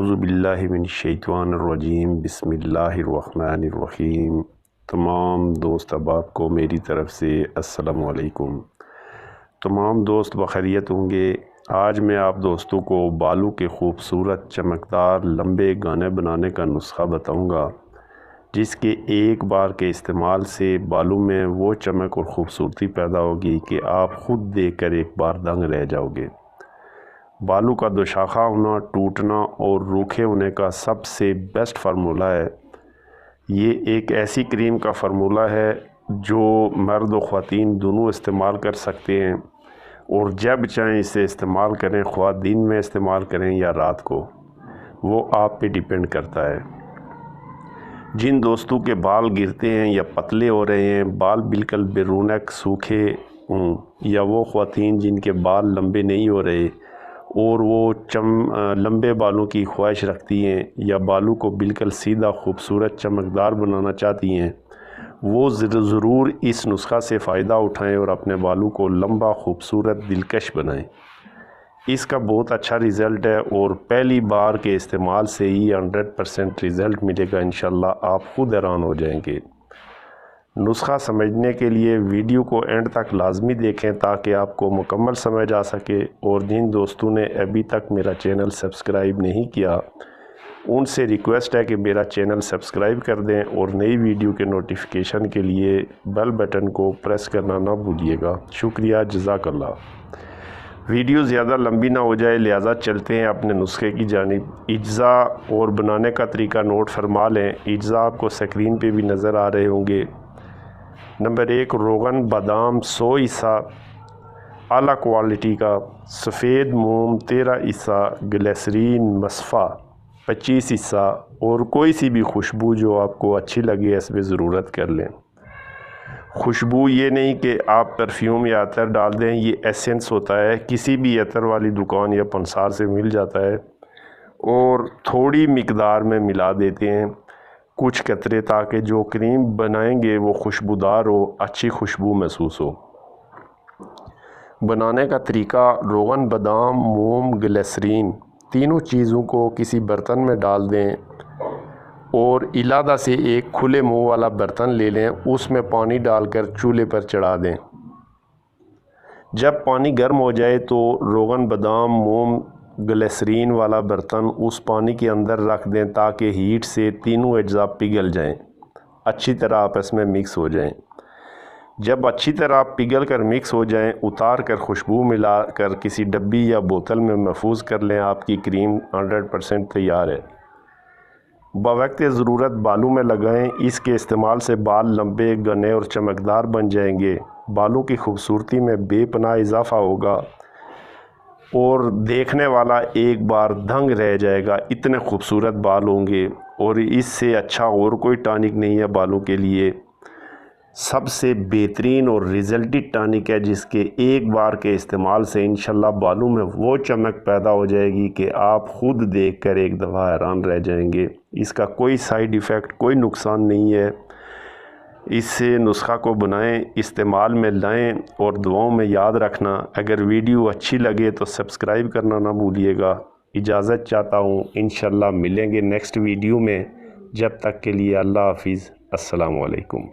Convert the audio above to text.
اعوذ باللہ من الشیطان الرجیم بسم اللہ الرحمن الرحیم۔ تمام دوست احباب کو میری طرف سے السلام علیکم۔ تمام دوست بخیریت ہوں گے۔ آج میں آپ دوستوں کو بالوں کے خوبصورت چمکدار لمبے گانے بنانے کا نسخہ بتاؤں گا، جس کے ایک بار کے استعمال سے بالوں میں وہ چمک اور خوبصورتی پیدا ہوگی کہ آپ خود دیکھ کر ایک بار دنگ رہ جاؤ گے۔ بالوں کا دوشاخہ ہونا، ٹوٹنا اور روکھے ہونے کا سب سے بیسٹ فارمولہ ہے۔ یہ ایک ایسی کریم کا فارمولہ ہے جو مرد و خواتین دونوں استعمال کر سکتے ہیں، اور جب چاہیں اسے استعمال کریں، خواہ دن میں استعمال کریں یا رات کو، وہ آپ پہ ڈیپینڈ کرتا ہے۔ جن دوستوں کے بال گرتے ہیں یا پتلے ہو رہے ہیں، بال بالکل بے رونق سوکھے ہوں، یا وہ خواتین جن کے بال لمبے نہیں ہو رہے اور وہ لمبے بالوں کی خواہش رکھتی ہیں، یا بالوں کو بالکل سیدھا خوبصورت چمکدار بنانا چاہتی ہیں، وہ ضرور اس نسخہ سے فائدہ اٹھائیں اور اپنے بالوں کو لمبا، خوبصورت، دلکش بنائیں۔ اس کا بہت اچھا رزلٹ ہے، اور پہلی بار کے استعمال سے ہی 100% رزلٹ ملے گا انشاءاللہ۔ آپ خود حیران ہو جائیں گے۔ نسخہ سمجھنے کے لیے ویڈیو کو اینڈ تک لازمی دیکھیں تاکہ آپ کو مکمل سمجھ آ سکے، اور جن دوستوں نے ابھی تک میرا چینل سبسکرائب نہیں کیا، ان سے ریکویسٹ ہے کہ میرا چینل سبسکرائب کر دیں، اور نئی ویڈیو کے نوٹیفیکیشن کے لیے بیل بٹن کو پریس کرنا نہ بھولیے گا۔ شکریہ، جزاک اللہ۔ ویڈیو زیادہ لمبی نہ ہو جائے، لہٰذا چلتے ہیں اپنے نسخے کی جانب۔ اجزاء اور بنانے کا طریقہ نوٹ فرما لیں۔ اجزاء آپ کو سکرین پہ بھی نظر آ رہے ہوں گے۔ نمبر 1، روغن بادام 100 حصہ اعلیٰ کوالٹی کا، سفید موم 13 حصہ، گلیسرین مصفا 25 حصہ، اور کوئی سی بھی خوشبو جو آپ کو اچھی لگے اس میں ضرورت کر لیں۔ خوشبو یہ نہیں کہ آپ پرفیوم یا عطر ڈال دیں، یہ ایسنس ہوتا ہے، کسی بھی عطر والی دکان یا پنسار سے مل جاتا ہے، اور تھوڑی مقدار میں ملا دیتے ہیں کچھ قطرے، تاکہ جو کریم بنائیں گے وہ خوشبودار ہو، اچھی خوشبو محسوس ہو۔ بنانے کا طریقہ: روغن بادام، موم، گلیسرین تینوں چیزوں کو کسی برتن میں ڈال دیں، اور علیحدہ سے ایک کھلے منہ والا برتن لے لیں، اس میں پانی ڈال کر چولہے پر چڑھا دیں۔ جب پانی گرم ہو جائے تو روغن بادام، موم، گلیسرین والا برتن اس پانی کے اندر رکھ دیں تاکہ ہیٹ سے تینوں اجزاء پگھل جائیں، اچھی طرح آپس میں مکس ہو جائیں۔ جب اچھی طرح پگھل کر مکس ہو جائیں، اتار کر خوشبو ملا کر کسی ڈبی یا بوتل میں محفوظ کر لیں۔ آپ کی کریم 100% تیار ہے۔ بوقت ضرورت بالوں میں لگائیں۔ اس کے استعمال سے بال لمبے، گھنے اور چمکدار بن جائیں گے۔ بالوں کی خوبصورتی میں بے پناہ اضافہ ہوگا، اور دیکھنے والا ایک بار دنگ رہ جائے گا، اتنے خوبصورت بال ہوں گے، اور اس سے اچھا اور کوئی ٹانک نہیں ہے بالوں کے لیے۔ سب سے بہترین اور ریزلٹی ٹانک ہے، جس کے ایک بار کے استعمال سے انشاءاللہ بالوں میں وہ چمک پیدا ہو جائے گی کہ آپ خود دیکھ کر ایک دفعہ حیران رہ جائیں گے۔ اس کا کوئی سائیڈ ایفیکٹ، کوئی نقصان نہیں ہے۔ اس سے نسخہ کو بنائیں، استعمال میں لائیں، اور دعاؤں میں یاد رکھنا۔ اگر ویڈیو اچھی لگے تو سبسکرائب کرنا نہ بھولیے گا۔ اجازت چاہتا ہوں، انشاءاللہ ملیں گے نیکسٹ ویڈیو میں۔ جب تک کے لیے اللہ حافظ، السلام علیکم۔